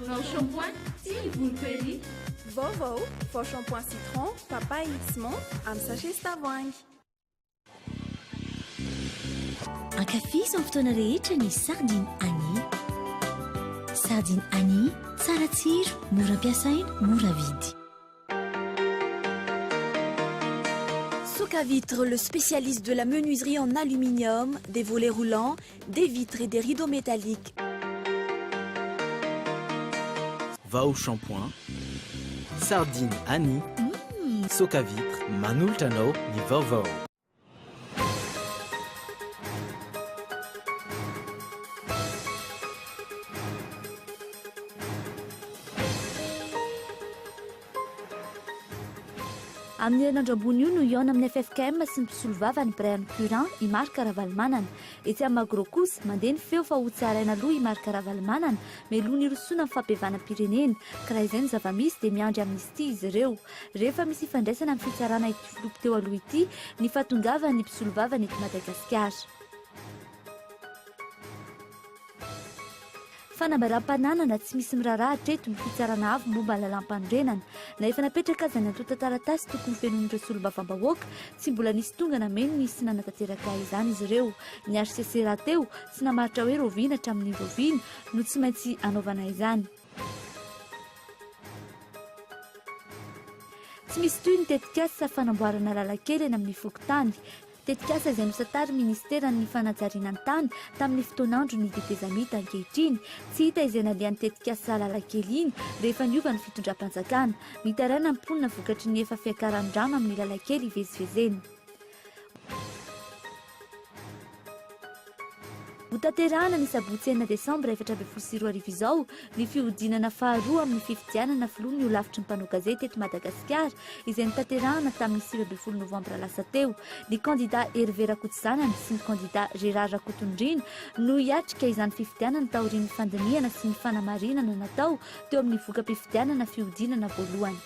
Vao shampoing sy volpery. Vaovao vao shampoing citron papay sy menthe amin'ny sachet sy tavoahangy. Ankafizo amin'ny fotoana rehetra ny sardine Annie. Sardine Annie, tsara tsiro, mora ampiasaina, mora vidy. Soca Vitre, le spécialiste de la menuiserie en aluminium, des volets roulants, des vitres et des rideaux métalliques. Vaovao shampoing, sardine Annie, Soca Vitre, manoltrano ny vaovao. Amin'ny herinandro ambony io no iona amin'ny FFKM sy ny mpisolo vava ny Brian Curant i marika Ravalomanana. Etsy amin'ny Magro kosa mandeha ny feo fa ho tsaraina aloha i marika Ravalomanana mialoha ny rosoana amin'ny fampihavanam-pirenena ka raha izay ny zava-misy dia miandry amnistia izy ireo. Rehefa misy ifandraisana amin'ny fitsarana ity filopo teo aloha ity ny fatongava ny mpisolo vava ny eto Madagasikara. Fanambaram-pananana tsy misy miraharaha hatreto ny fitsarana avo momba ny lalam-pandrenana na efa napetraka azy any antota taratasy tokony fenon'ireo solombavambahoaka tsy mbola nisy tonga nameno ny sy nanatanteraka izany izy ireo. Ny HCC rahateo tsy namaritra hoe roviana hatramin'ny roviana no tsy maintsy anaovana izany. Tsy misy toy ny tetikasa fanamboarana lalankely eny amin'ny fokotany. Tetikasa izay nosatary ministeran'ny fanajariana ny tany tamin'ny fotoanandro ny detezamita ankehitriny tsy hita izay nalehan'ny tetikasa lalankely iny rehefa niova ny fitondram-panjakana mitaraina ny mponina vokatry ny efa fiakaran-drano amin'ny lalankely ivezivezeny. Hotanterahana ny sabotsy 9 desambra 2024 izao ny fihodinana faharoa amin'ny fifidianana filoha ny olafitry ny mpanao gazety eto Madagasikara izay nitanterahana tamin'ny 20 novambra lasa teo. Ny kandida Hervé Rakotosanana sy ny kandida Gérard Rakotondrina no hiatrika izany fifidianana taorian'ny fandiniana sy ny fanamarinana natao teo amin'ny voka-pifidianana fihodinana voalohany.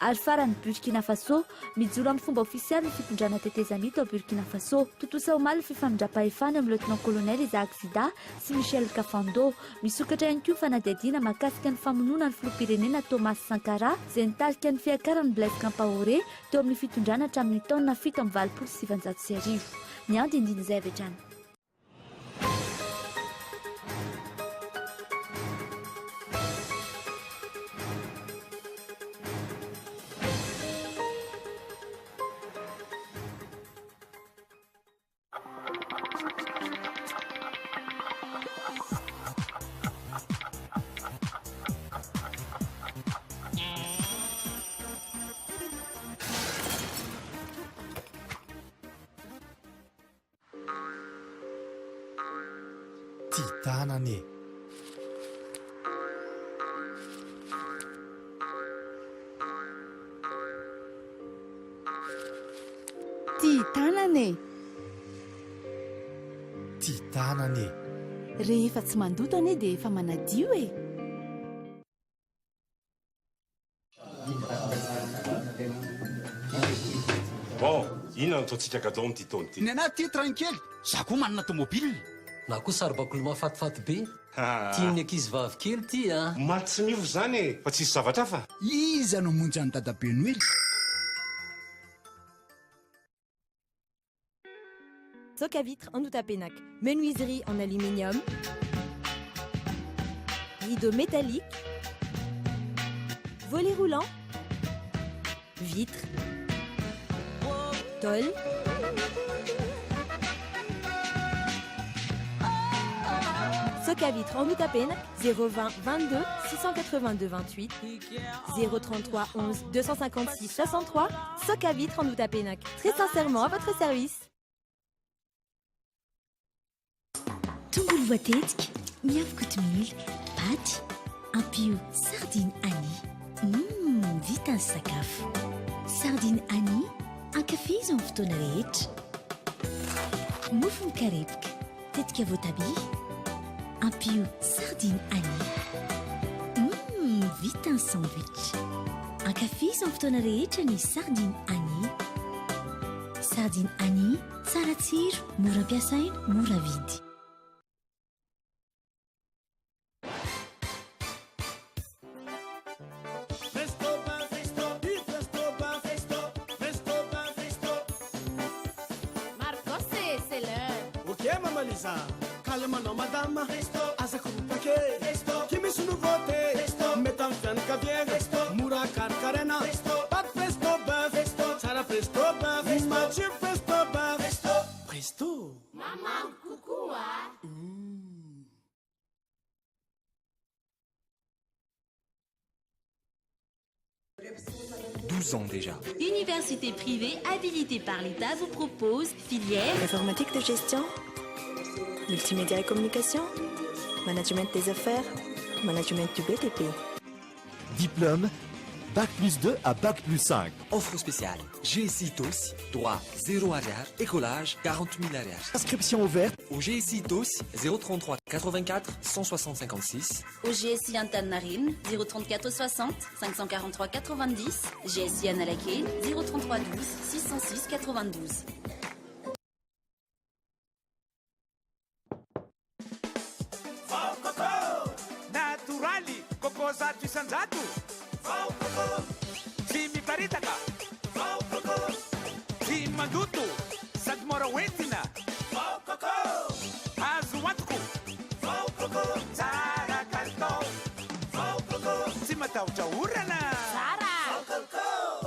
Ary farany Burkina Faso mijoro amin'ny fomba ofisialy ny fitondrana tetezamita ao Burkina Faso. Totosa omaly fifamindrapahefana amin'ny lieutenant-colonel Isaac Zida sy Michel Kafando. Misokatra ihany koa fanadihadiana mahakasika ny famonoana ny filoham-pirenena Thomas Sankara izay nitarika ny fiakaran'ny Blaise Compaoré teo amin'ny fitondrana hatramin'ny taona 720. Ny ady indiny izay avy hatrany. Tanane. Tanane. Tanane. Rehefa tsy mandoto ane dia efa manadio e. Bon, inona no totsika dao amin'ity taona ity? Ny anaty tranquille, za koa manana tomobile. Na koa saribakolo mahafatifaty be tian'ny ankizy vavy kely ty a maty tsy mivo zany e fa tsisy zavatra fa iza no monjy any dadabe Noely. Soca Vitre en Outapenac, menuiserie en aluminium, rideaux métalliques, volets roulants, vitres, tôle, Soca Vitre en Outapenac, 020 22 682 28, 033 11 256 63, Soca Vitre en Outapenac. Très sincèrement à votre service. Tongolo voatetika, miavo kotomila, paty, ampio sardine Annie. Vita ny sakafo. Sardine Annie, ankafizo amin'ny fotoana rehetra. Mofo mikarepoka, tetika voatabia, ampio sardine Annie. Vita ny sandwich. Ankafizo amin'ny fotoana rehetra ny sardine Annie. Sardine Annie, tsara tsiro, mora ampiasaina, mora vidy. Lisa, calmano madame, Azaku Pake, Kimi sono vote, Metan Fian Cavier, Mura Carcarena, Pat Presto Buff, Sara Presto Buff, Machi Presto Buff, Presto. Maman, coucou, hein? 12 ans déjà. Université privée habilitée par l'État vous propose filière informatique de gestion, multimédia et communication, management des affaires, management du BTP. Diplôme Bac plus 2 à Bac plus 5. Offre spéciale. GSI TOS, droit 0 arrière, écolage 40 000 arrière. Inscription ouverte au GSI TOS 033 84 160 56. Au GSI Antanmarine 034 60 543 90. GSI Analakane 033 12 606 92. Naturali, Kokozatu Sanzatu. Jimmy Paritaka. Jim Madutu. Sagmora Wentina. Azuatku. Zara Kanto. Simatau Jaurana. Zara.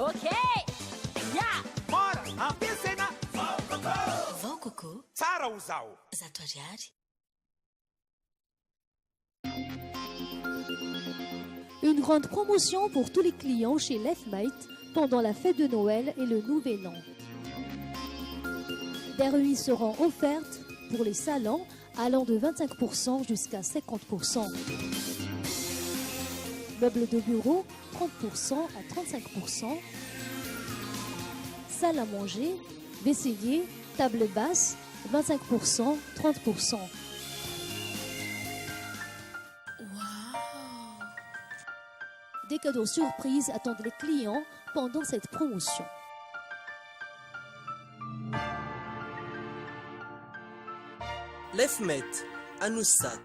Ok. Ya. Mora, Ampiesena. Vaokoko. Zara Uzao. Zatuariari. Une grande promotion pour tous les clients chez Leftmate pendant la fête de Noël et le Nouvel An. Des remises seront offertes pour les salons allant de 25% jusqu'à 50%. Meubles de bureau, 30% à 35%. Salle à manger, vaisselier, table basse, 25%, 30%. Des cadeaux surprises attendent les clients pendant cette promotion. Lefmet, Anoussat.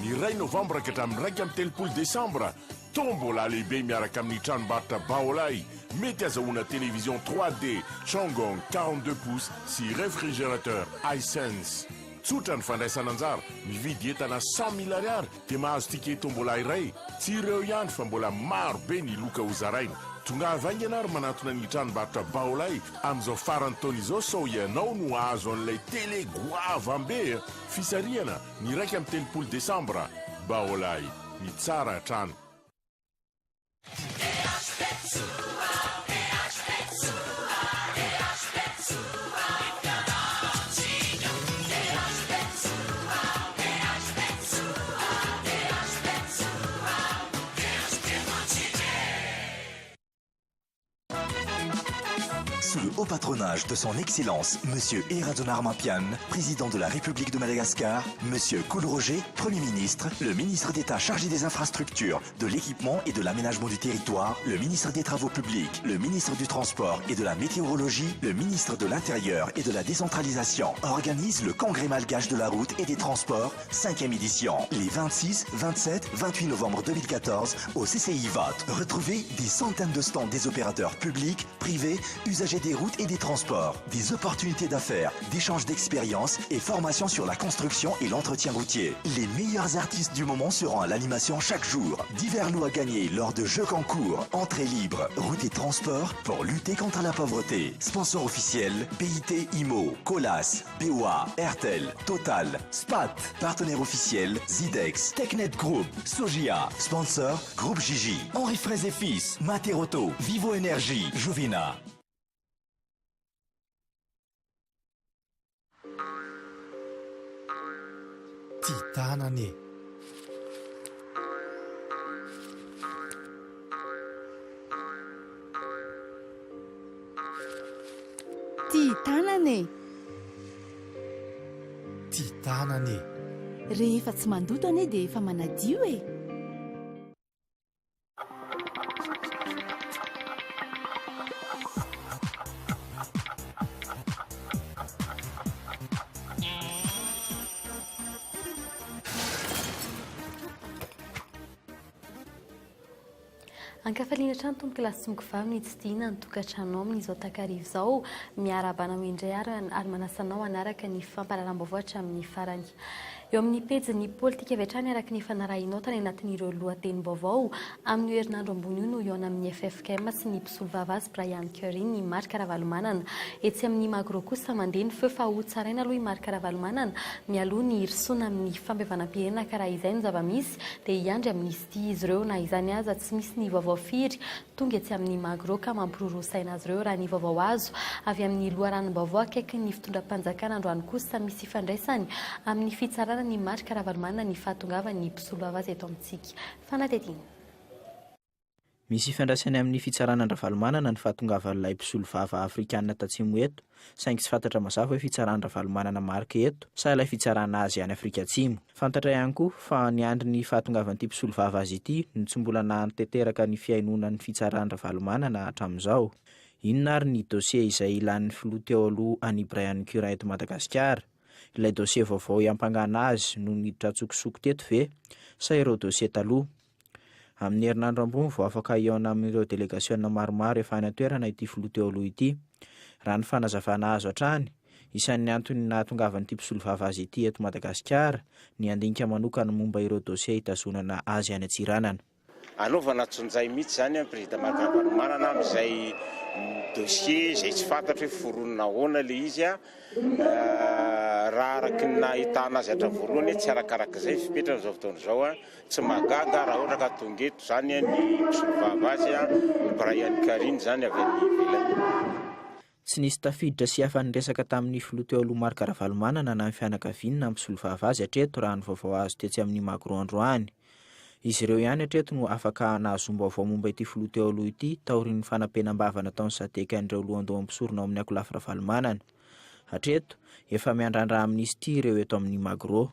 Miray Novambra ka hatramin'ny 3 Décembre. Tombola lehibe miaraka amin'ny tranombarotra Baolay. Mety azahoana télévision 3D, Chongong 42 pouces sy réfrigérateur iSense. Tsotra ny fandraisana anjara, mividy entana 100 000 ariary dia mahazo ticket tombola iray. Tsy ireo ihany fa mbola maro be ny loka ho zaraina. Tonga vaingana ary manatona ny tranombarotra Baolay amin'izao farany taona izao sao ianao no azo an'ilay télé goava ambe. Fisarihana ny 1 Décembre. Baolay, ny tsara trano. Sous le haut patronage de son Excellence, Monsieur Eradonar Mapian, président de la République de Madagascar, Monsieur Kolo, Premier ministre, le ministre d'État chargé des infrastructures, de l'équipement et de l'aménagement du territoire, le ministre des Travaux publics, le ministre du Transport et de la Météorologie, le ministre de l'Intérieur et de la Décentralisation organise le Congrès malgache de la route et des transports, 5e édition, les 26, 27, 28 novembre 2014 au CCI VAT. Retrouvez des centaines de stands des opérateurs publics, privés, usagers des routes et des transports, des opportunités d'affaires, d'échanges d'expériences et formations sur la construction et l'entretien routier. Les meilleurs artistes du moment seront à l'animation chaque jour. Divers lots à gagner lors de jeux concours, entrée libre, route et transport pour lutter contre la pauvreté. Sponsor officiel, PIT Imo, Colas, BOA, Airtel, Total, SPAT. Partenaire officiel, Zidex, Technet Group, Sogia. Sponsor, Groupe Gigi, Henri Fraise et Fils, Materoto, Vivo Énergie, Juvena. Titanane. Titanane. Titanane. Rehefa tsy mandoto ane dia efa manadio e. Ankafaliana trano tomboka lasy vavy tsy tiana ny tokantrano amin'izao takarivo izao miarabana ho indray ary manasanao anaraka ny fampahalalam-baovao hatramin'ny farany. Eo amin'ny pejy politika avy hatrany araka ny fanarahinao tany anatin'ireo lohatenim-baovao amin'ny herinandro ambony io no iona amin'ny FFKM sy ny mpisolo vavasy Brian Curry ny marika Ravalomanana. Etsy amin'ny magro kosa mandeha ny feo fa ho tsaraina aloha i marika Ravalomanana mialoha ny hirsoana amin'ny fampihavanam-pirenena ka raha izay no zava-misy dia hiandry amnistia izy ireo na izany aza tsy misy ny vaovao firy tonga etsy amin'ny magro ka mampiroro saina azy ireo raha ny vaovao azo avy amin'ny loharanom-baovao akaiky ny fitondram-panjakana androany kosa misy ifandraisany amin'ny fitsarana ny marika Ravalomanana ny fahatongavany mpisolo vavasy eto amintsika fanatetiny. Misy ifandraisany amin'ny fitsarana Ravalomanana ny fahatongavan'ilay mpisolo vava afrikanina tatsimo eto saingy tsy fantatra mazava hoe fitsarana Ravalomanana marika eto sa ilay fitsarana azy any Afrika Atsimo. Fantatra ihany koa fa niandry ny fahatongavan'ity mpisolo vava azy ity no tsy mbola nanteteraka ny fiainonan'ny fitsarana Ravalomanana hatramin'izao. Inona ary ny dossier izay ilan'ny filoha teo aloha any Brian Curry eto Madagasikara? Ilay dossier vaovao iampangana azy no niditra tsokosoko teto ve sa ireo dossier taloha? Amin'ny herinandro ambony vao afaka iona amin'ireo delegaciona maromaro efa any an-toerana ity filoha teo aloha ity. Raha ny fanazavana azo hatrany, isan'ny antony nahatongavan'ity mpisolo vava azy ity eto Madagasikara ny andinika manokana momba ireo dossier hitazonana azy any Antsiranana. Anaovana tsonjay mihitsy zany amin'ny président marika Ravalomanana amin'izay dossier izay tsy fantatra hoe foronina ahoana le izy raha araky ny nahitana azy hatra voalohany tsy arakaraka izay fipetrana izao fotoana izao tsy mahagaga raha ohatra ka tonga eto zany ny mpisolo vava azy Brian Curry zany avy any ivelany. Tsy nisy tafiditra sy hafa niresaka tamin'ny filoha teo aloha marika Ravalomanana na ny fianakaviany na mpisolo vava azy hatreto raha ny vaovao azo tetsy amin'ny magro androany. Izy ireo ihany hatreto no afaka nahazom-baovao momba ity filoha teo aloha ity taorian'ny fanampenam-bava nataon'ny Sadeka an'ireo lohandoha ampisorona ao amin'ny akolafy Ravalomanana. Hatreto efa miandrandra amnistia ireo eto amin'ny magro.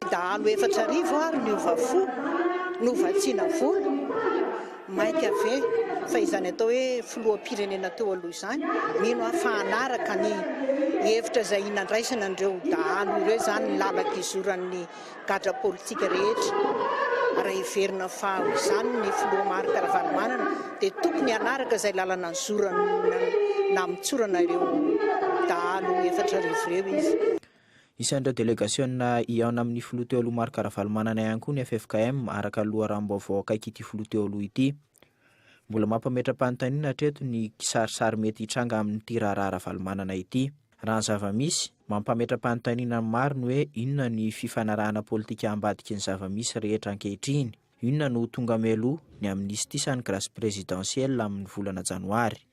Dahalo 4 arivo ary niova fo novatsiana vola maika ave fa izany atao hoe filoham-pirenena teo aloha izany mino afahanaraka ny hevitra izay inandraisana andreo dahalo ireo zany lalaka izoran'ny gadra politika rehetra raha iverina fa izany ny filoha marika Ravalomanana dia tokony hanaraka izay lalana nizorana na mitsorana ireo dahalo 4 arivo ireo izy. Isan'ireo delegaciona iona amin'ny filoha teo aloha marika Ravalomanana ihany koa ny FFKM araka loharanom-baovao akaiky ity filoha teo aloha ity. Mbola mampametra-panontaniana hatreto ny kisarisary mety hitranga amin'ity raharaha Ravalomanana ity. Raha ny zava-misy mampametra-panontaniana maro ny hoe inona ny fifanarahana politika ambadika ny zava-misy rehetra ankehitriny. Inona no tonga mialoha ny amnistia sa ny grâce présidentielle amin'ny volana Janoary.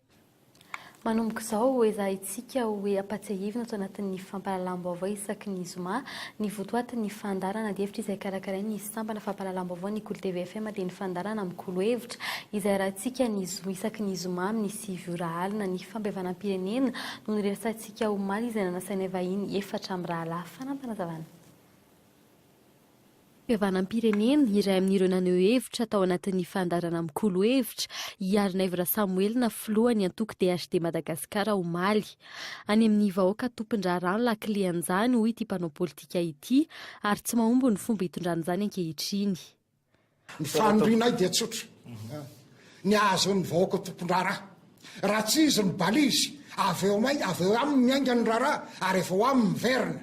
Manomboka izao ezahintsika hoe ampatsiahivina ato anatin'ny fampahalalam-baovao isaky ny zoma ny votoatin'ny fandarana dia hevitra izay karakarainy ny sampana fampahalalam-baovao ny Kolo TVFM dia ny fandarana amin'ny Kolo hevitra izay rahantsika ny isaky ny zoma amin'ny 7 ora alina ny fampihavanam-pirenena no niresantsika omaly izay nanasaina vahiny 4 amin'ny rahalahy fanampanazavana. Fampihavanam-pirenena iray amin'ireo naneho hevitra tao anatin'ny fandarana amin'ny Kolo hevitra iarina Ivra Samuelina filohany antoko DHD Madagasikara omaly. Any amin'ny vahoaka tompon-drarano lakilian'izany hoy ity mpanao politika ity ary tsy mahomby ny fomba hitondran'izany ankehitriny. Ny fanoriana dia tsotra ny azo ny vahoaka tompon-drara raha tsy izy ny balizy avy eo aminy miainga ny rara ary efa ho aminy miverina.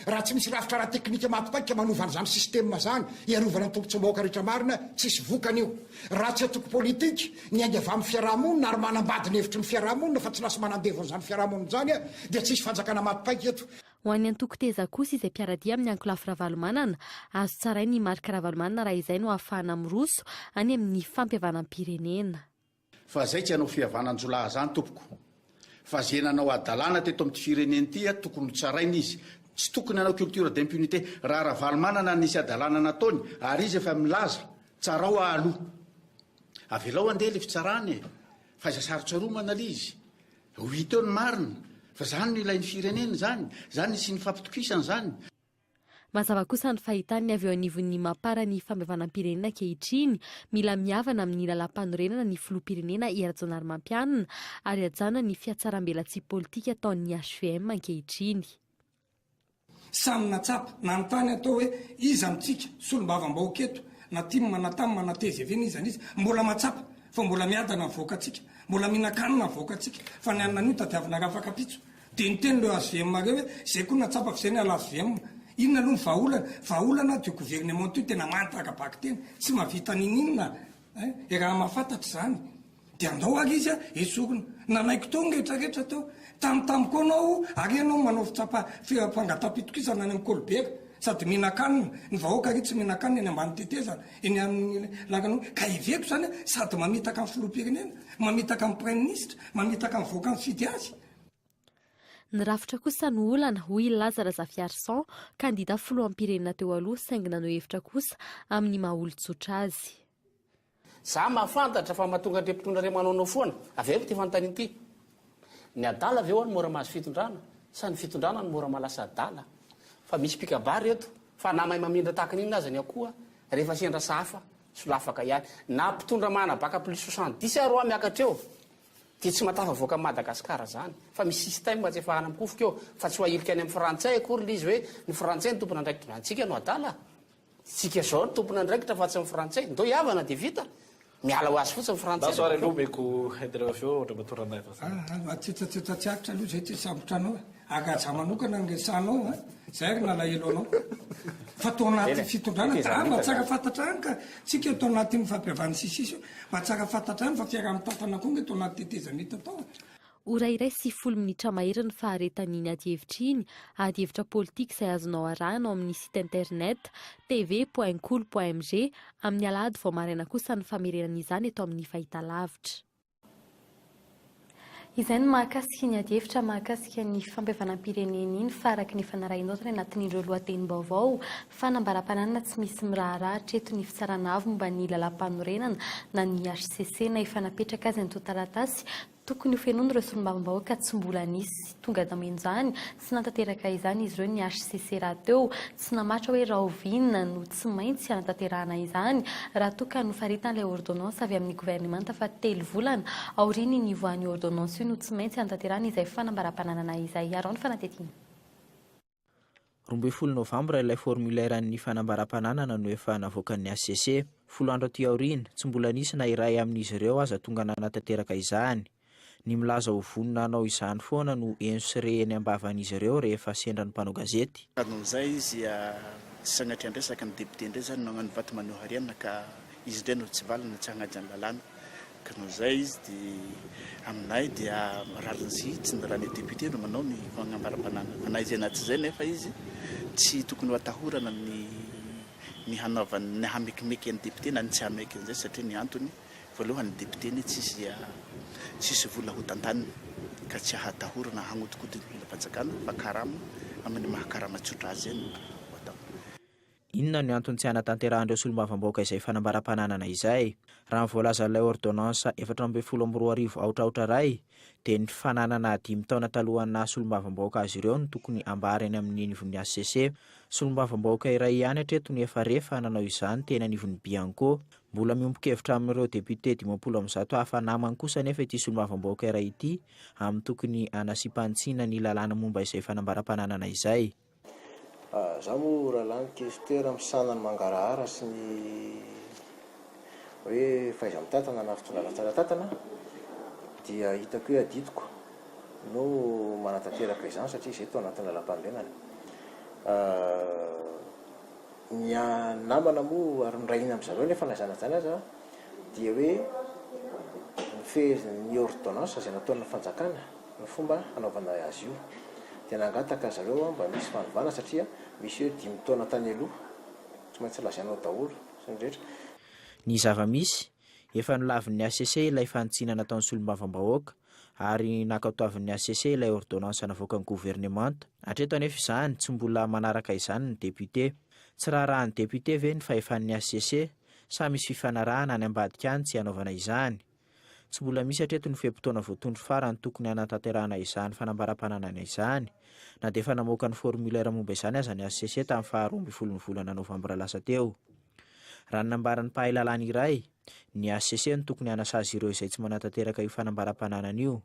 Raha tsy misy rafitra raha teknika matipaika manovana zany sistema zany iarovana ny tombotsomoaka rehetra marina tsisy vokany io. Raha tsy atoko politika ny ainga avy amin'ny fiarahamonina ary manambady ny hevitry ny fiarahamonina fa tsy lasy manandevon'izany fiarahamonina zany dia tsisy fanjakana matipaika eto. Ho an'ny antoko teza kosa izay mpiaradia amin'ny ankolafy Ravalomanana azo tsaray ny marika Ravalomanana raha izay no ahafahana miroso any amin'ny fampihavanam-pirenena. Fa zay tsy hanao fihavananjolaha zany tompoko fa zenanao adalàna teto amin'ny firenena ity tokony tsaraina izy. Tsy tokony hanao culture d'impunité raha Ravalomanana nisy adalàna nataony ary izy efa milaza tsarao aloha avelao andeha le fitsarany fa iza sarotsaroamana le izy ho hita eo ny marina fa zany no ilain'ny firenena zany sy ny fampitokisana zany. Mazava kosa ny fahitany avy eo anivon'ny mampara ny fampihavanam-pirenena ankehitriny mila miavana amin'ny lalam-panorenana ny filoham-pirenena Rajonarymampianina ary ajana ny fiatsaram-belatsia politika ataon'ny HVM ankehitriny. Samy natsapa na notany atao hoe iza amintsika solombavam-bahoaka eto na timma na tamma na tezy avy eny izy mbola matsapa fa mbola miadana voakatsika mbola mihinan-kanina voakatsika fa ny anina an'io tadiavina rafaka pitso dia niteny leo ASVM reo hoe zay koa natsapako izay ny ala ASVM inona aloha ny vahaolana du gouvernement io tena mantaka baky teny tsy mahavita nin'inona e raha mahafantatra izany dia andao ary izy a esorina nanaiko tao ny rehetrarehetra tao tamiko anao ary ianao manao fangatampitokisana any amin'ny kolobeka sady mihinan-kanina ny vahoaka ry tsy mihinan-kanina eny ambany tetezana eny amin'ny lakanao ka iveko zany sady mamitaka amin'ny filoham-pirenena mamitaka amin'ny prime ministre mamitaka amin'ny voaka ny fidy azy. Ny rafitra kosa ny olana hoy Lazara Zafiarson kandida filoham-pirenena teo aloha saingy nanao hevitra kosa amin'ny maha-olon-tsotra azy. Za mahafantatra fa mahatonga andre mpitondra re manao foana avy eo ty fanontany ity ny adala avy eo ny mora mahazo fitondrana sa ny fitondrana ny mora mahalasa adala fa misy pikabary eto fa namay mamindra tahaka n'inona aza ny akoha rehefa sendra safa solafaka ihany na mpitondra mana baka plus 70 aro miakatra eo dia tsy matafa voaka Madagasikara zany fa misy système tsy efahana mikofika eo fa tsy hoahilika any amin'ny frantsay akory lizy hoe ny frantsay ny tompona andraikitra antsika no adala tsika zao ny tompona andraikitra fa tsy ny frantsay ndo iavana dia vita miala ho azy fotsiny frantsay tsitsatsiaka aloha zay ty sambotra anao agaja manokana ny resanao zay ry nalahelo anao fa tao anaty fitondrana mba tsara fantatra any ka tsika tao anatin'ny fampiavany sisisy mba tsara fantatra any fa fiaraha-mitantana koa nge tao anaty tetezana hita tao. Orairay 9 minitra mahery ny faharetan'iny ady hevitra iny ady hevitra politika izay azonao arahana ao amin'ny site internet tv.kolo.mg amin'ny alahady vao maraina kosa ny famerenan'izany eto amin'ny fahitalavitra. Izay ny mahakasika ny ady hevitra mahakasika ny fampiavanam-pirenena iny faraky ny fanarahinao anatin'ireo lohateny vaovao fanambaram-pananana tsy misy miraharahatra eto ny fitsarana avy momba ny lalam-panorenana na ny HCC na efa napetraka azy ny totaratasy tokony ho fenony ireo solombavambahoaka tsy mbola nisy tonga damen'izany sy natanteraka izany izy ireo ny HCC raha teo tsy namatra hoe raha ovinina no tsy maintsy anatanterahana izany raha toa ka nofaritan'ilay ordonnance avy amin'ny gouvernemanta fa 3 volana aoriny ny voan'ny ordonnance io no tsy maintsy anatanterahana izay fanambaram-pananana izay arao ny fanatetiana. 12 Novambra ilay formulaire ny fanambaram-pananana no efa navoakan'ny HCC 10 andro aty aoriana tsy mbola nisy na iray amin'izy ireo aza tonga nanatanteraka izany. Ny milaza ho vonina anao izany foana no ensre eny ambavan'izy ireo rehefa sendra ny mpanao gazety. Nohon'izay izy sanatria andresaka ny député indray zany nagnano vaty maneho hariana ka izy indray no tsy valina tsy hagnaja ny lalàna ka nohon'izay izy dia aminay dia rarinzy tsy nirany député no manao ny fanambaram-pananana fa na izy anaty izay nefa izy tsy tokony ho atahorana ny hanaovany ny hamekimeky ny député na ny tsy hameky an'izay satria ny antony voalohany député ny tsisy vola ho tantaniny ka tsy ahatahorana hagnodikodyny mila-panjakana fa karama amin'ny mahakarama tsotra azy eny atao. Inona ny antony tsy anatanterahindreo solombavambahoaka izay fanambaram-pananana izay raha ny voalazan'ilay ordonnance 14 aotraotra ray dia ny fananana 5 taona talohana solombavambahoaka azy ireo no tokony ambary any amin'ny nivon'ny HCC. Solombavambahoaka iray ihany hatreto ny efa rehefa nanao izany teny anivon'ny Bianco mbola miompokevitra amin'ireo député 50 hafa namany kosa nefa ity solombavambahoaka iray ity amin'ny tokony anasipantsiana ny lalàna momba izay fanambaram-pananana izay. Zaho moa raha lany questeur misanany mangarahara sy ny hoe faiza mitatana na fitondrana tsara tatana dia hitako hoe adidiko no manatanteraka izany satria izay tao anatin'ny lalam-panorenana. Ny namana moa ary nirahina amin'izareo nefa nazana zany aza dia hoe ny ordonnance izay nataon'ny fanjakana ny fomba hanaovana azy io dia nangataka zareo mba misy fanovana satria misy hoe 5 taona tany aloha tsy maintsy lazainao daholo sy ny rehetra. Ny zava-misy efa nilavin'ny HCC ilay fanitsinana nataon'ny solombavambahoaka ary nakatoavin'ny HCC ilay ordonnance navoakan'ny gouvernemanta. Hatreto anefa izany tsy mbola manaraka izany ny député. Tsy raharahan'ny député ve ny fahefan'ny HCC sa misy fifanarahana any ambadika any tsy hanaovana izany. Tsy mbola misy hatreto ny fehimpotoana voatondro farany tokony anatanterahana izany fanambaram-pananana izany na dia efa namoaka ny formulaire momba izany aza ny HCC tamin'ny 12 ny volana Novambra lasa teo. Raha ny nambaran'ny mpahay lalàna iray ny HCC no tokony hanasazy ireo izay tsy manatanteraka io fanambaram-pananana io.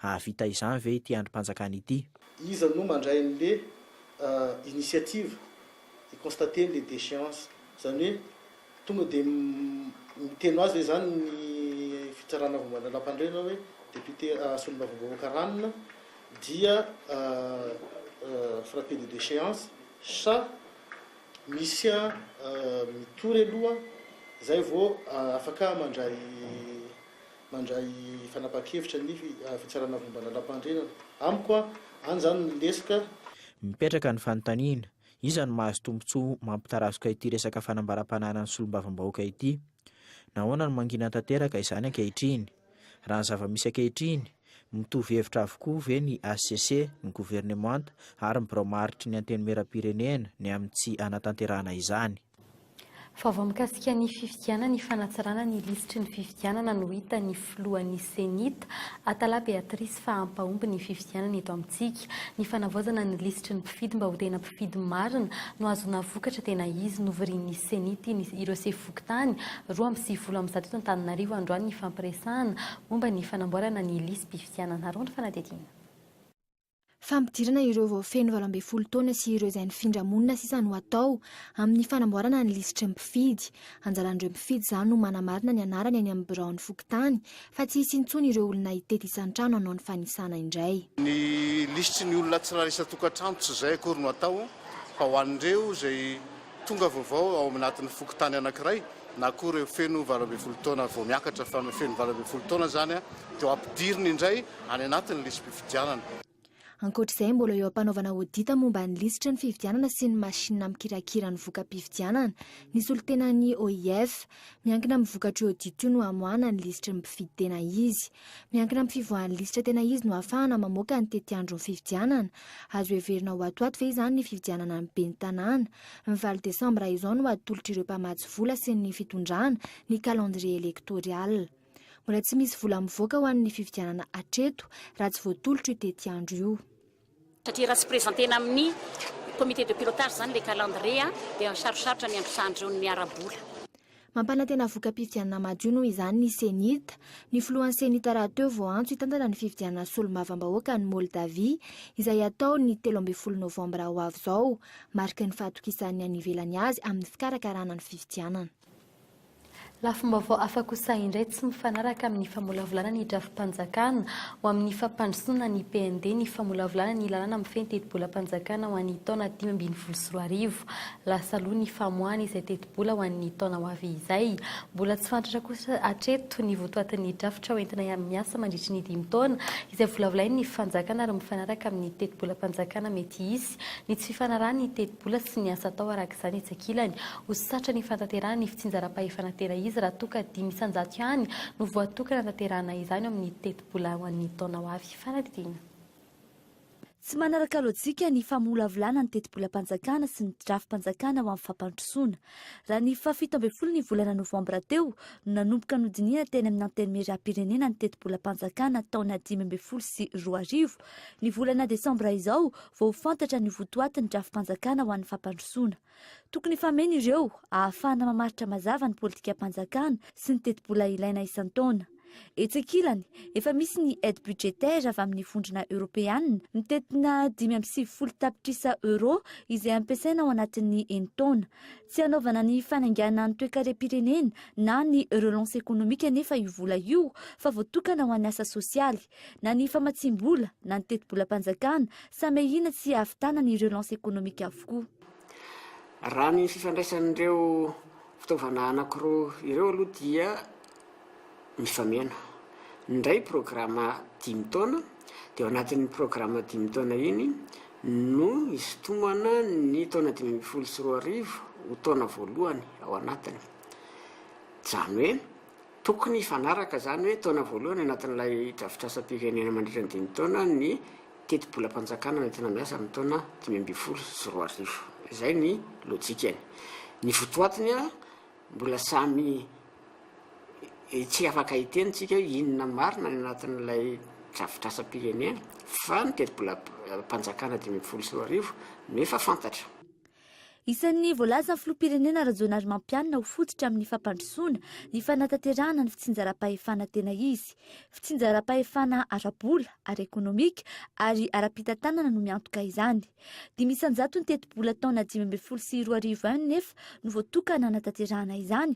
Ahavita izany ve ity androm-panjakana ity? Iza no mandray an'le initiative de constater les déchéances zany hoe tonga dia miteno azy le zany ny fitsarana vombana lampandrena hoe député Solomba Vaovao Ranina dia frappé de déchéance sa misy mitory aloha zay vao afaka mandray fanapa-kevitra ny fitsarana vombana lampandrena amiko any zany lesika mipetraka ny fanontaniana iza no mahazo tombontsoa mampitarazoka ity resaka fanambaram-panahina ny solombavam-bahoaka ity nahoana no mangina tanteraka izany ankehitriny raha ny zava-misy ankehitriny mitovy hevitra avokoa ve ny ACC ny gouvernemanta ary mibrao-maritry ny antenimieram-pirenena ny amin'ny tsy anatanterahana izany. Vaovao mikasika ny fifidianana ny fanatsarana ny lisitry ny fifidianana no hita ny filohan'ny senita Atala Beatrice fa hampahomby ny fifidianana eto amintsika ny fanavaozana ny lisitry ny mpifidy mba ho tena mpifidy marina no azona vokatra tena izy novorian'ny senita ireo sefokotany 2020 eto Antananarivo androany ny fampiresahana momba ny fanamboarana ny lisy mpifidianana rony fanadidina. Fampidirana ireo vaofeno 12 taona sy ireo izay nifindra monina sisa no atao amin'ny fanamboarana ny lisitry mpifidy. Anjaran'ireo mpifidy izany no manamarina ny anarany any amin'ny biraon'ny fokotany fa tsy hisy intsony ireo olona hitety isan-trano hanao ny fanisana indray. Ny lisitry ny olona tsy rarisa tokantrano tsy izay akory no atao fa ho an'ireo izay tonga vaovao ao anatin'ny fokotany anankiray na koa ireo feno 12 taona vao miakatra fa feno 12 taona zany dia ampidiriny indray any anatin'ny lisy mpifidianana. Ankoatr'izay mbola eo ampanaovana audita momba ny lisitry ny fifidianana sy ny masinina mikirakira ny voka-pifidianana. Ny solotenan'ny OIF miankina amin'ny vokatry audit io no hamoahana ny lisitry ny mpifidy tena izy. Miankina amin'ny fivoahan'ny lisitra tena izy no ahafahana mamoaka ny tetiandro ny fifidianana. Azo heverina ho atoato ve izany ny fifidianana ny ben'ny tanàna. Ny 20 Desambra izao no atolotry ireo mpamatsy vola sy ny fitondrana ny calendrier électoral. Mbola tsy misy vola mivoaka ho an'ny fifidianana hatreto raha tsy voatolotro io tetiandro io. Satria raha tsy prezantena amin'ny comité de pilotage zany le calendrier dia sarosarotra ny androsandreo ny arabola. Mampanantena voka-pifidianana madio noho izany ny senita. Ny filohan'ny senita raha teo vao antso hitantana ny fifidianana solombavambahoaka ny Moldavia izay atao ny 13 Novambra ho avy izao, mariky ny fahatokisan'ny any ivelany azy amin'ny fikarakarana ny fifidianana. Lafim-baovao hafa kosa indray tsy mifanaraka amin'ny famolavolana ny drafim-panjakana ho amin'ny fampandrosoana ny PND ny famolavolana ny lalàna mifeny teti-bola-panjakana ho an'ny taona 2024. Lasa aloha ny famoahana izay teti-bola ho an'ny taona ho avy izay. Mbola tsy fantatra kosa hatreto ny votoatin'ny drafitra ho entina miasa mandritra ny 5 taona izay volavolainy ny fanjakana ary mifanaraka amin'ny teti-bola-panjakana mety hisy ny tsy fifanarahana ny teti-bola sy ny asa atao araka izany etsakilany ho satra ny fantanterahana ny fitsinjaram-pahefana tena izy raha toka 500 ihany no voatokana tanterahana izany amin'ny teti-bola ho an'ny taona ho avy fanadidina. Tsy manaraka lojika ny famolavolana ny teti-bola-panjakana sy ny drafim-panjakana ho amin'ny fampandrosoana. Raha ny 17 ny volana Novambra teo no nanomboka nodiniana teny amin'ny antenimieram-pirenena ny teti-bola-panjakana taona 2024. Ny volana Desambra izao vao fantatra ny votoaty ny drafim-panjakana ho an'ny fampandrosoana. Tokony famena ireo ahafahana mamaritra mazava ny politika panjakana sy ny teti-bola ilaina isan-taona. Etsekilany, efa misy ny aide budgétaire avy amin'ny vondrona Europeanina mitetina 570 tapitrisa euro izay ampiasaina ao anatin'ny taona. Tsy hanaovana ny fanaingana ny toe-karem-pirenena na ny relance économique nefa io vola io fa voatokana ho an'ny asa sosialy na ny famatsim-bola na ny teti-bola-panjakana samy ahina tsy ahavitana ny relance économique avokoa. Raha ny fifandraisan'ireo fitaovana anankiroa ireo aloha dia mifamena. Ndray programa 10 taona dia ao anatin'ny programa 10 taona iny no isintomana ny taona 2024 ho taona voalohany ao anatiny. Zany hoe tokony hifanaraka zany hoe taona voalohany anatin'ilay drafitra-asa-pirenena mandritra ny 10 taona ny teti-bola-panjakana no tena miasa amin'ny taona 2024. Izay ny lojikany. Ny votoatiny mbola samy tsy afaka hitentsika inona marina ny anatin'ilay drafitra-asa-pirenena fa ny teti-bola-panjakana 2024 nefa fantatra. Isan'ny voalaza ny filoham-pirenena Rajonary Mampianina ho fototra amin'ny fampandrosoana ny fanatanterahana ny fitsinjaram-pahefana tena izy. Fitsinjaram-pahefana ara-bola, ara-ekonomika ary ara-pitantanana no miantoka izany. 500 ny teti-bola taona 2024 nefa no voatokana hanatanterahana izany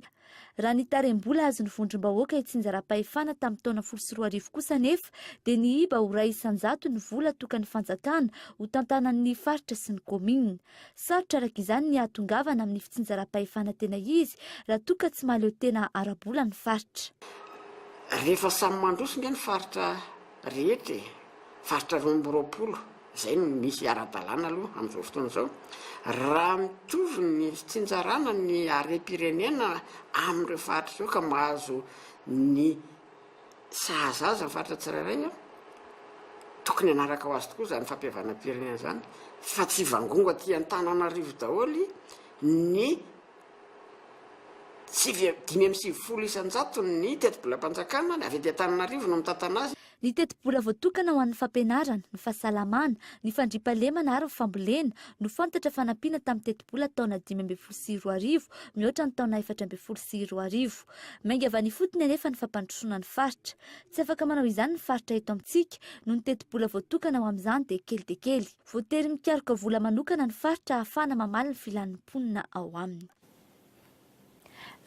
raha ny tarem-bola azo ny vondrom-bahoaka itsinjara-pahefana tamin'ny taona 2014 kosa nefa dia ny iba ho ray isan-jato ny vola tokany fanjakana ho tantanan'ny faritra sy ny komina. Sarotra araka izany ny ahatongavana amin'ny fitsinjara-pahefana tena izy raha toka tsy mahaleo tena ara-bola ny faritra. Rehefa samy mandrosonga ny faritra rehetra, faritra 2020 izay no misy ara-dalàna aloha amin'izao fotoana izao. Raha mitovy ny fitsinjarana ny harem-pirenena amin'ireo faritra izao ka mahazo ny sahazaza ny faritra tsirairay, tokony hanaraka ho azy tokoa izany fampihavanam-pirenena izany, fa tsy vangongo aty Antananarivo daholo ny 570 isan-jato ny teti-bolam-panjakana avy ety Antananarivo no mitantana azy. Ny teti-bola voatokana ho an'ny fampianarana, ny fahasalamana, ny fandriampahalemana ary ny fambolena no fantatra fanampiana tamin'ny teti-bola taona 2024 mihoatra ny taona 2024. Mainga avy any fotony anefa ny fampandrosoana ny faritra. Tsy afaka manao izany ny faritra eto amintsika no ny teti-bola voatokana ho amin'izany dia kely dia kely. Voatery mikaroka vola manokana ny faritra ahafahana mamaly ny filan'ny mponina ao aminy.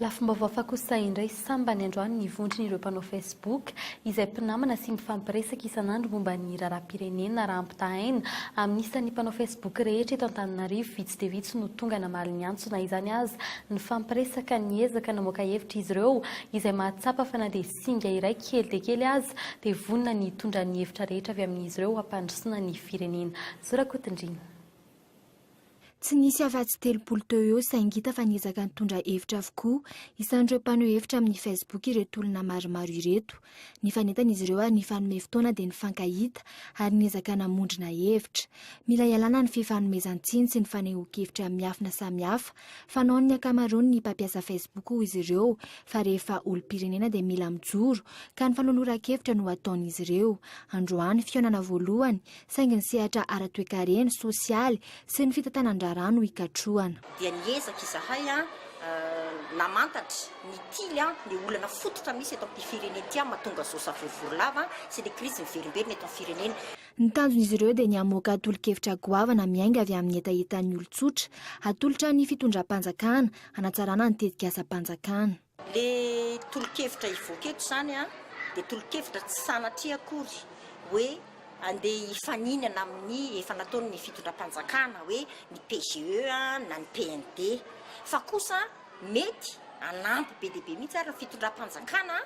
Lafomba vaofakosa indray samba ny androany ny vondriny ireo mpanao Facebook izay mpinamana sy mifampiresaka isan'andro momba ny raharaham-pirenena rahampitahaina amin'isan'ny mpanao Facebook rehetra eto Antananarivo vitsy dia vitsy no tonga namaly ny antsona izany azy ny fampiresaka ny ezaka namoaka hevitra izy ireo izay mahatsapa fa na dia singa iray kely dia kely azy dia vonina ny tondra ny hevitra rehetra avy amin'izy ireo hampandrosoana ny firenena. Zorakotindrina. Tsy nisy afa-tsy 30 teo eo saingita fa niezaka nitondra hevitra avokoa isan'ireo mpaneho hevitra amin'ny Facebook ireto olona maromaro ireto. Ny fanentan'izy ireo ary ny fanome fotoana dia ny fankahita ary niezaka namondrina hevitra. Mila ialana ny fifanomezan-tsiny sy ny fanehoan-kevitra miafina samihafa. Fanao ny ankamaroany ny mpampiasa Facebook izy ireo fa rehefa olom-pirenena dia mila mijoro ka ny fanoloran-kevitra no ataon'izy ireo. Androany fionana voalohany saingy ny sehatra ara-toekarena sosialy sy ny fitantanandra rano ikatroana. Dia niezaka izahay namantatra ny tily ny olana fototra misy eto amin'ny firenena ity mahatonga zao saforivorolava sy ny krizy miverimberina eto amin'ny firenena. Ny tanjon'izy ireo dia ny hamoaka atolo-kevitra goavana miainga avy amin'ny etaetan'ny olon-tsotra, atolotra ny fitondram-panjakana, hanatsarana ny tetikasa-panjakana. Le tolo-kevitra ivoaka eto izany dia tolo-kevitra tsy sanatria akory hoe andeha hifaninana amin'ny efa nataony ny fitondram-panjakana hoe ny PGE na ny PND fa kosa mety anampy be dia be mihitsy ary ny fitondram-panjakana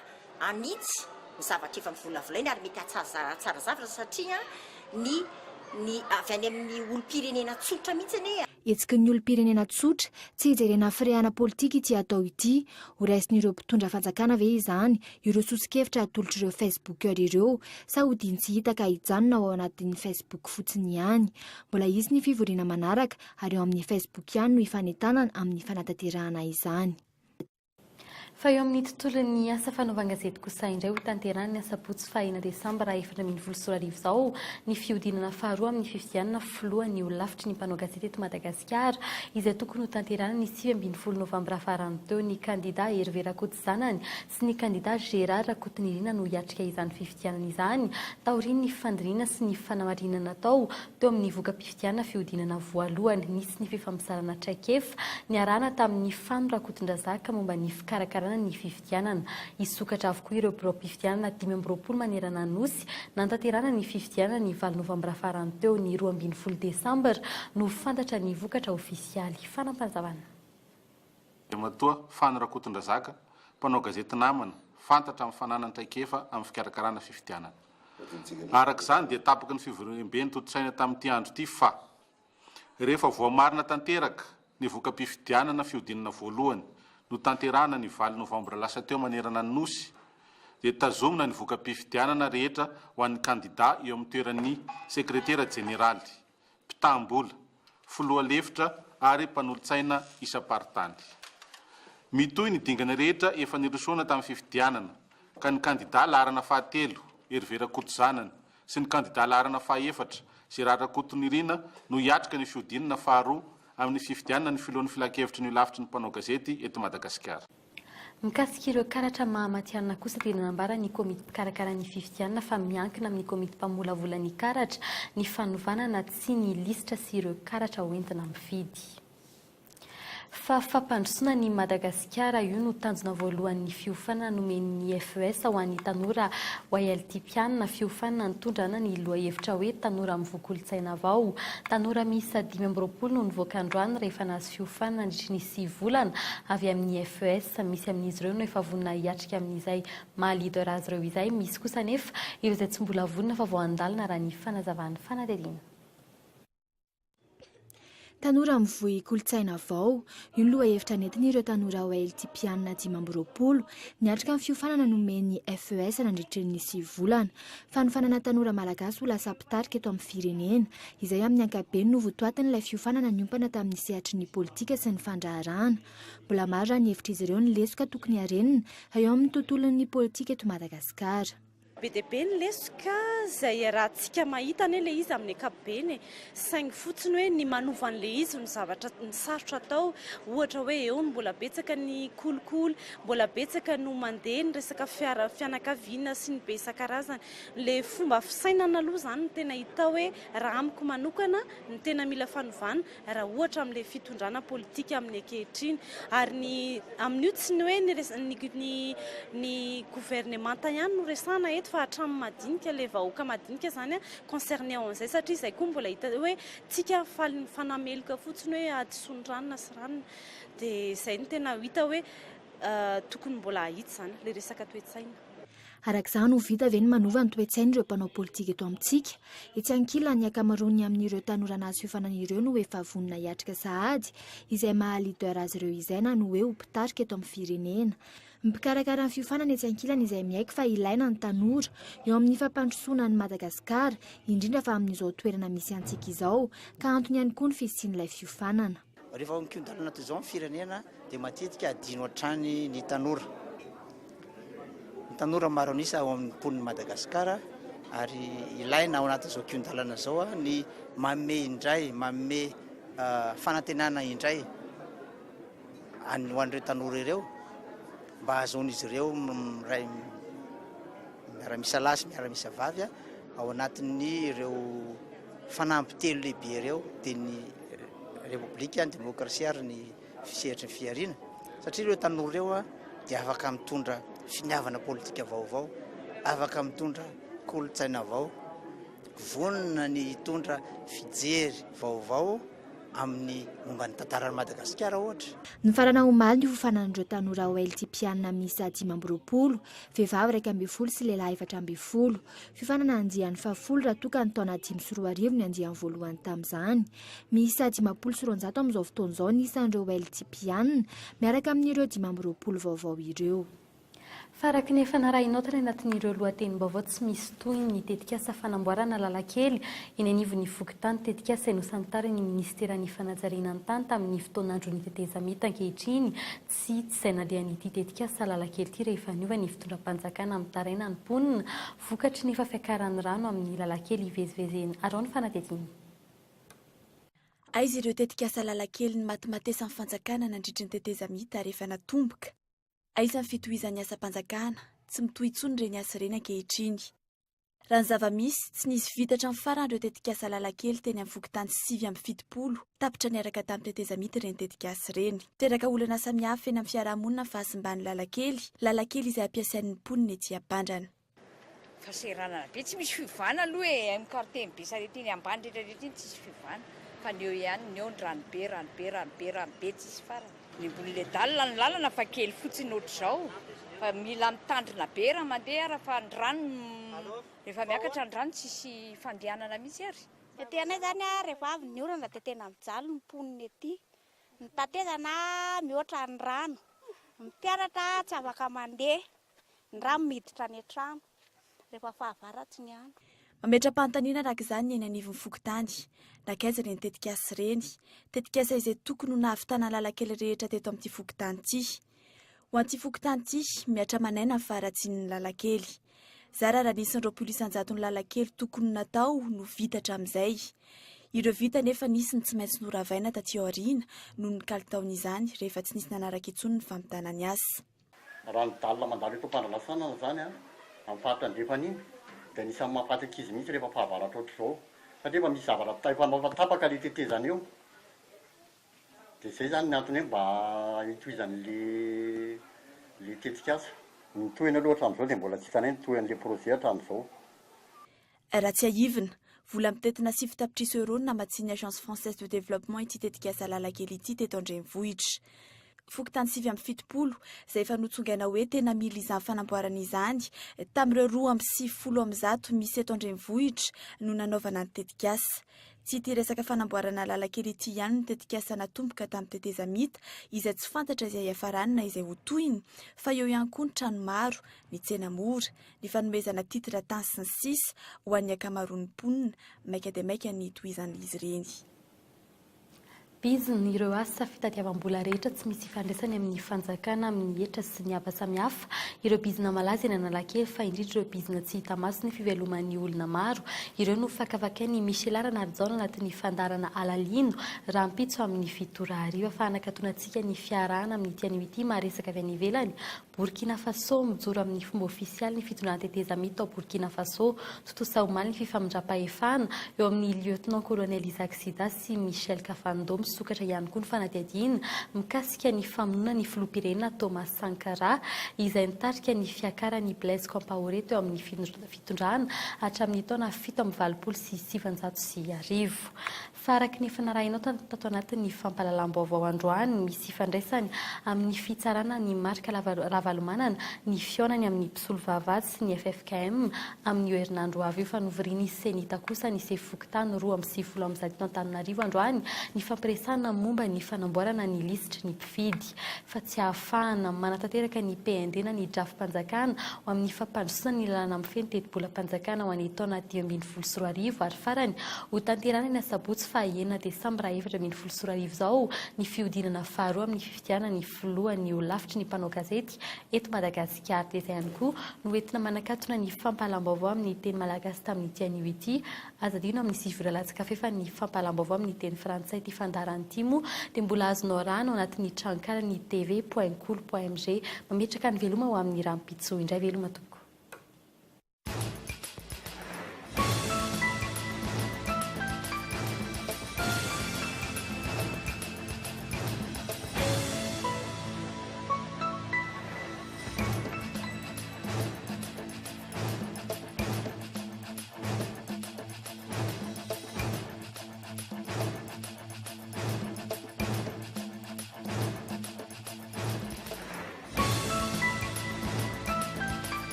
anitsy ny zavatra efa mivolavolaina ary mety tsara zavatra satria ny avy any amin'ny olom-pirenena tsotra mihitsy ane. Etsika ny olom-pirenena tsotra tsy hijerena firehana politika ity atao ity ho raisin'ireo mpitondra fanjakana ve izany ireo sosikevitra atolotr'ireo facebookeur ireo sa ho diny tsy hita ka hijanona ao anatin'ny Facebook fotsiny ihany. Mbola izy ny fivoriana manaraka ary eo amin'ny Facebook ihany no ifanentanana amin'ny fanatanterahana izany. Fa eo amin'ny tontolon'ny asa fanaovan-gazety kosa indray ho tanterahany asabotsy 1 Desambra 2024 izao ny fiodinana faharoa amin'ny fifidianana filohan'ny olafitry ny mpanao gazety eto Madagasikara izay tokony ho tanterahana ny 20 Novambra farany teo ny kandida Hervé Rakotosanany sy ny kandida Gérard Rakotonirina no hiatrika izany fifidianana izany taorian'ny fandrinana sy ny fanamarinana tao teo amin'ny voka-pifidianana fiodinana voalohany nisy ny fifampisarana traikefa ny arana tamin'ny Fano Rakotondrazaka momba ny fikarakarana ny fifidianana isokatra avokoa ireo biro-pifidianana 20 manerana nosy nantanterana ny fifidianana ny 9 Novambra farany teo ny 12 Desambra no fantatra ny vokatra ofisialy fanampanjavana. Matoa Fano Rakotondrazaka mpanao gazety namana fantatra amin'ny fananany traikefa amin'ny fikarakarana fifidianana. Araka izany dia tapaka ny fivorim-beny toto-tsaina tamin'ity andro ity fa rehefa voamarina tanteraka ny voka-pifidianana fiodinana voalohany no tanterahana ny 9 Novambra lasa teo manerana ny nosy dia tazomina ny voka-pifidianana rehetra ho an'ny kandida eo amin'ny toeran'ny sekretera jeneraly, mpitam-bola, filoha lefitra ary mpanolo-tsaina isa-paritany. Mitohy ny dingana rehetra efa nirosoana tamin'ny fifidianana ka ny kandida laharana fahatelo Hervé Rakotosanany sy ny kandida laharana fahaefatra Gérard Rakotonirina no hiatrika ny fiodinana faharoa amin'ny fifidianana ny filohan'ny filakevitra ny lavitra ny mpanao gazety eto Madagasikara. Mikasika ireo karatra mahamatianina kosa dia nanambara ny komity mpikarakara ny fifidianana fa miankina amin'ny komity mpamolavola ny karatra ny fanovanana tsy ny lisitra sy ireo karatra hoentina mifidy. fa fampandrosoana ny Madagasikara io no tanjona voalohan'ny fiofanana nomen'ny FES ho an'ny tanora OILT-pianina fiofanana nitondrana ny lohahevitra hoe tanora mivoaka kolontsaina vao. Tanora miisa 5 no nivoaka androany rehefa nahazo fiofanana nandritra ny 9 volana avy amin'ny FES. Misy amin'izy ireo no efa vonina hiatrika amin'izay maha-leader azy ireo izay. Misy kosa nefa ireo izay tsy mbola vonina fa vao andalina raha ny fanazavany fanadiriana. Tanora mivoy kolontsaina vao, io no lohahevitra nentin'ireo tanora OILT-pianina 5 niatrika amin'ny fiofanana nomen'ny FES nandritra ny 9 volana. Fanofanana tanora malagasy ho lasa mpitarika eto amin'ny firenena, izay amin'ny ankabeny no votoatin'ilay fiofanana niompana tamin'ny sehatry ny politika sy ny fandraharahana. Mbola maro raha ny hevitr'izy ireo ny lesoka tokony harenina eo amin'ny tontolon'ny politika eto Madagasikara. Be dia be ny lesoka izay raha tsika mahita ilay izy amin'ny ankapobeny saingy fotsiny hoe ny manova an'ilay izy ny zavatra ny sarotra atao, ohatra hoe eo ny mbola betsaka ny kolikoly, mbola betsaka no mandeha ny resaka fianakaviana sy ny be isan-karazany. Ilay fomba fisainana aloha izany no tena hita hoe raha amiko manokana ny tena mila fanovana raha ohatra amin'ilay fitondrana politika amin'ny ankehitriny. Ary amin'io tsy ny hoe ny gouvernemanta ihany no resana eto fa hatramin'ny madinika ilay vahoaka madinika izany concerné an'izay satria izay koa mbola hita hoe tsika fanameloka fotsiny hoe adisoany ranona sy ranona dia izay no tena hita hoe tokony mbola hahita izany ilay resaka toe-tsaina. Arak'izany ho vita ve ny manova ny toe-tsaina ireo mpanao politika eto amintsika? Etsy ankilany ny ankamaroany amin'ireo tanora nahazo fiofanana ireo no efa vonina hiatrika sahady izay maha-leader azy ireo izay na no hoe ho mpitarika eto amin'ny firenena. Mipikarakara ny fiofanana etsy ankilany izay miaiky fa ilaina ny tanora eo amin'ny fampandrosoana ny Madagasikara, indrindra fa amin'izao toerana misy antsika izao, ka antony ihany koa ny fisian'ilay fiofanana. Rehefa mikiodalana toy izao ny firenena dia matetika adino hatrany ny tanora. Ny tanora maro anisa ao amin'ny poniny Madagasikara ary ilaina ao anatin'izao kiodalana izao ny manome indray, manome fanantenana indray ho an'ireo tanora ireo mba ahazoan'izy ireo miara-misa lahy sy miara-misa vavy ao anatin'ny ireo fanampitelo lehibe ireo dia ny repoblika ny demokrasia ary ny fisehitry ny fiariana satria ireo tanora ireo dia afaka mitondra finiavana politika vaovao, afaka mitondra kolontsaina vao, vonina ny tondra fijery vaovao amin'ny momba ny tantaran'i Madagasikara ohatra. Ny farana omaly ny fofanan'ireo tanora OILT-pianina miisa 5 vehivavy 12 sy lehilahy 14. Fiofanana andian'ny 10 raha toka ny taona 5 ny andian'ny voalohany tamin'izany. Miisa 590 amin'izao fotoan'izao ny isan'ireo OILT-pianina miaraka amin'ireo 12 vaovao ireo. Faraky ny efa narahinao tany anatin'ireo lohatenim-baovao tsy misy toy ny tetikasa fanamboarana lalakely eny anivon'ny fokontany. Tetikasa inosantariny ny ministeran'ny fanajariana ny tany tamin'ny fotoan'andro ny tetezamita ankehitriny tsy izay nalehan'ity tetikasa lalakely ity rehefa niova ny fitondram-panjakana amin'ny taraina ny mponina vokatry ny fafiakaran'ny rano amin'ny lalakely ivezivezeny. Arao ny fanatetiny. Aiza ireo tetikasa lalakely ny matimatesa amin'ny fanjakana nandritra ny tetezamita rehefa natomboka. Aiza ny fitohizan'ny asa-panjakana, tsy mitohy intsony ireny asa ireny ankehitriny. Raha ny zava-misy tsy nisy vitatra amin'ny farany ireo tetikasa lalakely teny amin'ny fokontany 7/70 tapitra niaraka tamin'ny tetezamita ireny tetikasa ireny. Teraka olana samihafa eny amin'ny fiarahamonina ny fahasimbany lalakely izay ampiasain'ny mponina ety Ampandrana. Fahasahiranana be tsy misy fiovana aloha amin'ny karteny be sarety iny ambany rehetrarehetra iny tsisy fiovana fa ny eo ihany ny eo ny ranobe tsisy farany. Ny ambon'ilay dalina ny lalana fa kely fotsiny ohatr'izao fa mila mitandrina be raha mandeha raha fa ny rano rehefa miakatra ny rano tsisy fandehanana mihitsy ary. Tenay zany rehefa avy ny orana dia tena mijaly ny mponina ety. Ny tatezana mihoatra ny rano, ny mpianatra tsy afaka mandeha, ny rano miditra any an-trano rehefa fahavaratsy ny andro. Mametra-panontaniana araka izany eny anivon'ny fokontany, nakaiza ireny tetikasa ireny, tetikasa izay tokony ho nahavitana lalakely rehetra teto amin'ity fokontany ity. Ho an'ity fokontany ity miatra manaina ny faharatsian'ny lalakely. Zara raha nisy ny 200 ny lalakely tokony natao no vitatra amin'izay. Ireo vita nefa nisy ny tsy maintsy noravaina taty aoriana noho ny kalitaon'izany rehefa tsy nisy nanaraka intsony ny fampitana ny asa. Raha ny dalina mandalo eto am-pandalasanana zany amin'ny fahatandrefana iny dia anisan'ny mampaty izy mihitsy rehefa fahavaratra ohatr'izao satria efa misy zavatra tapaka ilay tetezana eo dia izay zany ny antony hoe mba hitohizan'le tetikasa nitohina aloha hatramin'izao dia mbola tsy hitanay nitohy an'le projet hatramin'izao. Raha tsy aivina vola mitetina 7 tapitrisa euro namatsiny agence française de développement ity tetikasa lalakely ity teto andrenivohitra. Fokontany 770 izay efa notsongaina hoe tena mila izany fanamboarana izany tamin'ireo 2.70 misy eto andrenivohitra no nanaovana ny tetikasa. Tsy ity resaka fanamboarana lalakely ity ihany ny tetikasa natomboka tamin'ny tetezamita izay tsy fantatra izay iafarany na izay ho tohiny fa eo ihany koa ny trano maro, ny tsena mora, ny fanomezana titra tany sy ny sisa ho an'ny akamaroan'ny mponina maika dia maika ny tohizan'izy ireny. Biziny ireo asa fitadiavam-bola rehetra tsy misy ifandraisany amin'ny fanjakana amin'ny hetra sy ny aba samihafa. Ireo bizina malaza eny Analakely fa indrindra ireo bizina tsy hita maso ny fiveloman'ny olona maro. Ireo no fakavakainy Michelara Arjona anatin'ny fandarana Alalindo raha mpitso amin'ny fitora hariva fa anakatonantsika ny fiarahana amin'ny tian'ity maresaka avy any ivelany. Burkina Faso mijoro amin'ny fomba ofisialy ny fitondrana tetezamita ao Burkina Faso. Totosa omaly ny fifamindra-pahefana eo amin'ny lieutenant colonel Isaac Sida sy Michel Kafando sokatra ihany koa ny fanadihadiana mikasika ny famonoana ny filoham-pirenena Thomas Sankara izay nitarika ny fiakaran'ny Blaise Compaoré teo amin'ny fitondrana hatramin'ny taona 720 faraky ny fanarahinao tato anatin'ny fampahalalam-baovao androany misy ifandraisany amin'ny fitsarana ny marika ravalomanana ny fionany amin'ny mpisolo vavady sy ny FFKM amin'ny herinandro avy eo fa novoriany senita kosa ny sefokotany 2.20 Antananarivo androany ny fampiresana momba ny fanamboarana ny lisitry ny mpifidy fa tsy ahafahana manatanteraka ny PND na ny drafim-panjakana ho amin'ny fampandrosoana ny lalana amin'ny feno teti-bolam-panjakana ho an'ny taona 2024 ary farany ho tanterana ny asabotsy fa 9 Desambra 2024 izao ny fiodinana faharoa amin'ny fifidianana ny filohan'ny olafitry ny mpanao gazety eto Madagasikara. Dia izay ihany koa no entina manakatona ny fampahalam-baovao amin'ny teny malagasy tamin'ny tian'io ity azadino amin'ny 6 latsaka fefa ny fampahalam-baovao amin'ny teny frantsay ty fandarantimo dia mbola azonao rano anatin'ny trankarany tv.cool.mg mametraka ny veloma ho amin'ny rampitso indray veloma tompoko.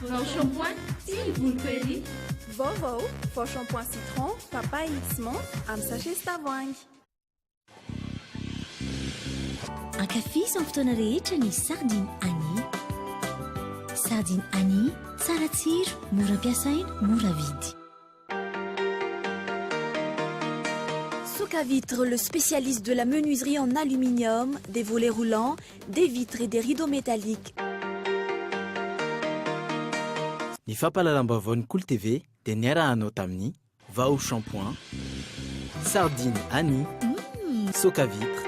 Vao shampoing, s'il vous plaît. Vaovao, vao shampoing citron, papaye mix menthe, amin'ny sachet tavoahangy. Ankafizao amin'ny fotoana rehetra ny sardine Annie. Sardine Annie, tsara tsiro, mora ampiasaina, mora vidy. Soka Vitre, le spécialiste de la menuiserie en aluminium, des volets roulants, des vitres et des rideaux métalliques. Ny fampahalalam-baovao ny Cool TV dia niarahanao tamin'ny Vaovao shampoing, sardine Annie, Soka Vitre,